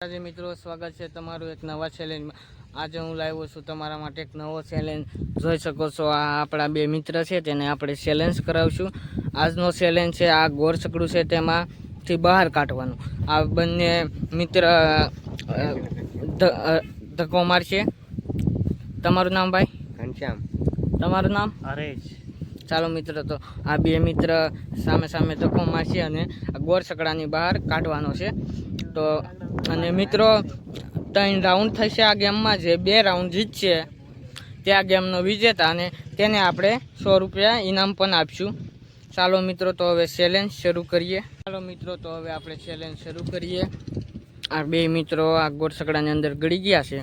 આજે મિત્રો સ્વાગત છે તમારું એક નવા ચેલેન્જમાં। આજે હું લાવ્યો છું તમારા માટે એક નવો ચેલેન્જ। જોઈ શકો છો આ આપણા બે મિત્ર છે તેને આપણે ચેલેન્જ કરાવશું। આજનો ચેલેન્જ છે આ ગોળ છકડું છે તેમાંથી બહાર કાઢવાનું। આ બંને મિત્ર ધક્કો મારશે। તમારું નામ ભાઈ? ઘનશ્યામ। તમારું નામ? હરેશ। ચાલો મિત્રો, તો આ બે મિત્ર સામે સામે ધક્કો મારશે અને આ ગોળ છકડાની બહાર કાઢવાનો છે। તો અને મિત્રો 3 રાઉન્ડ થશે આ ગેમમાં। જે 2 રાઉન્ડ જીતશે તે આ ગેમનો વિજેતા અને તેને આપણે 100 રૂપિયા ઇનામ પણ આપશું। ચાલો મિત્રો, તો હવે ચેલેન્જ શરૂ કરીએ। ચાલો મિત્રો, તો હવે આપણે ચેલેન્જ શરૂ કરીએ। આ બે મિત્રો આ ગોળ છકડાની અંદર ગળી ગયા છે।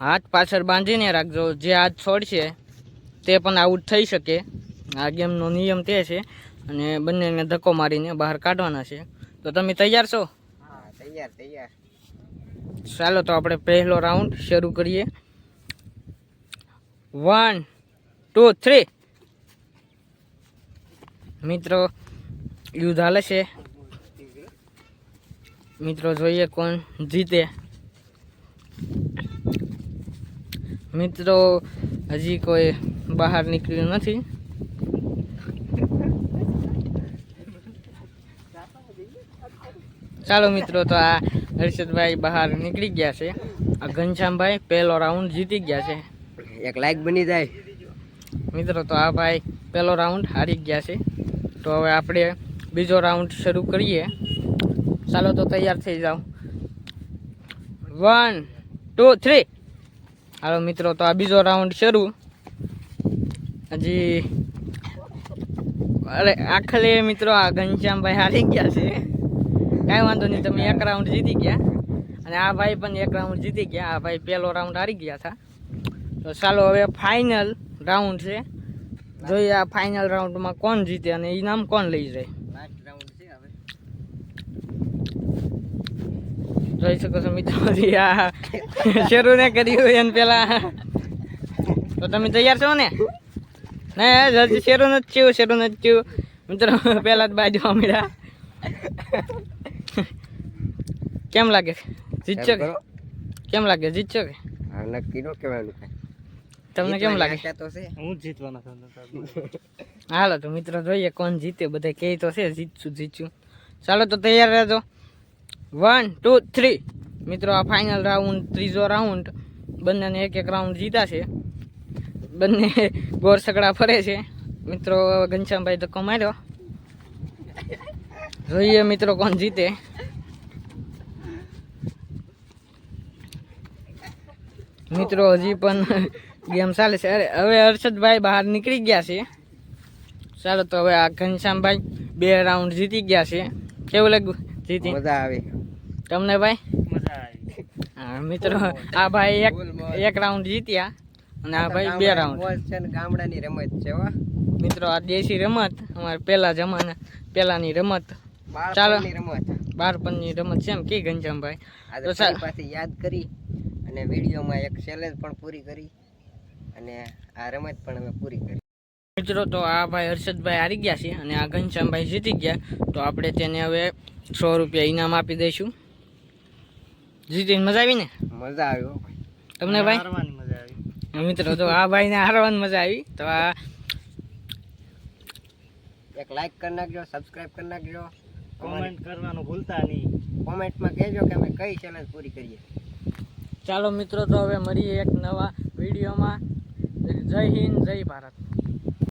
હાથ પાછળ બાંધીને રાખજો, જે હાથ છોડશે તે પણ આઉટ થઈ શકે। આ ગેમનો નિયમ તે છે અને બંનેને ધક્કો મારીને બહાર કાઢવાના છે। તો તમે તૈયાર છો? હા, તૈયાર। ચાલો, તો આપણે પહેલો રાઉન્ડ શરૂ કરીએ। 1 2 3 મિત્રો યુદ્ધ હાલે છે। મિત્રો જોઈએ કોણ જીતે। મિત્રો હજી કોઈ બહાર નીકળ્યું નથી। ચાલો મિત્રો, તો આ હર્ષદભાઈ બહાર નીકળી ગયા છે। આ ઘનશ્યામભાઈ પહેલો રાઉન્ડ જીતી ગયા છે। એક લાઈક બની જાય મિત્રો, તો આ ભાઈ પહેલો રાઉન્ડ હારી ગયા છે। તો હવે આપણે બીજો રાઉન્ડ શરૂ કરીએ। ચાલો, તો તૈયાર થઈ જાઓ। 1 2 3 હાલો મિત્રો, તો આ બીજો રાઉન્ડ શરૂ। હજી અરે આખલે મિત્રો આ ઘનશ્યામભાઈ હારી ગયા છે। કાંઈ વાંધો નહીં, તમે એક રાઉન્ડ જીતી ગયા અને આ ભાઈ પણ એક રાઉન્ડ જીતી ગયા। આ ભાઈ પહેલો રાઉન્ડ હારી ગયા હતા। તો ચાલો હવે ફાઇનલ રાઉન્ડ છે। જોઈએ આ ફાઇનલ રાઉન્ડમાં કોણ જીતે અને ઇનામ કોણ લઈ જાય। લાસ્ટ રાઉન્ડ છે હવે। જોઈ શકો છો મિત્રો, આ શરૂ ને કર્યું એને પેલા। તો તમે તૈયાર છો ને? ના, શરૂ નથી થયું મિત્રો, પેલા જ બાજુ અમીરા। કેમ લાગે, જીતશો કે? કેમ લાગે, જીતશો કે? હા, નક્કી નો કહેવાનું તમને કેમ લાગે? તો છે હું જીતવાનો છું। હાલો તો મિત્રો જોઈએ કોણ જીતે। બધા કહે તો છે જીતશું। ચાલો, તો તૈયાર રહેજો। 1 2 3 મિત્રો, આ ફાઇનલ રાઉન્ડ, ત્રીજો રાઉન્ડ। બંનેને એક રાઉન્ડ જીતા છે। બંને ગોળ છકડા ફરે છે। મિત્રો ઘનશ્યામભાઈ ધક્કો માર્યો। જોઈએ મિત્રો કોણ જીતે। મિત્રો હજી પણ ગેમ ચાલે છે। અરે હવે હર્ષદભાઈ બહાર નીકળી ગયા છે। ચાલો, તો હવે આ ઘનશ્યામભાઈ 2 રાઉન્ડ જીતી ગયા છે। કેવું લાગ્યું જીતી? મજા આવી તમને ભાઈ? મજા આવી। હા મિત્રો, આ ભાઈ એક રાઉન્ડ જીત્યા અને આ ભાઈ 2 રાઉન્ડ। છે ને ગામડાની રમત છે હો મિત્રો, આ દેશી રમત અમારે પહેલાની રમત। ચાલો, બાળપણની રમત છે એમ કે ઘનશ્યામભાઈ? તો પાછી યાદ કરી અને વિડીયોમાં એક ચેલેન્જ પણ પૂરી કરી અને આ રમત પણ અમે પૂરી કરી। મિત્રો, તો આ ભાઈ હર્ષદભાઈ હારી ગયા છે અને આ ઘનશ્યામભાઈ જીતી ગયા। તો આપણે તેને હવે 100 રૂપિયા ઇનામ આપી દઈશું। જીતીને મજા આવી ને? મજા આવી તમને ભાઈ? હારવાની મજા આવી મિત્રો, તો આ ભાઈને હારવાની મજા આવી। તો આ એક લાઈક કરી નાખજો, સબસ્ક્રાઇબ કરી નાખજો, કોમેન્ટ કરવાનું ભૂલતા નહીં। કોમેન્ટમાં કહેજો કે અમે કઈ ચેલેન્જ પૂરી કરીએ। ચાલો મિત્રો, તો હવે મળીએ એક નવા વિડીયોમાં। જય હિન્દ, જય ભારત।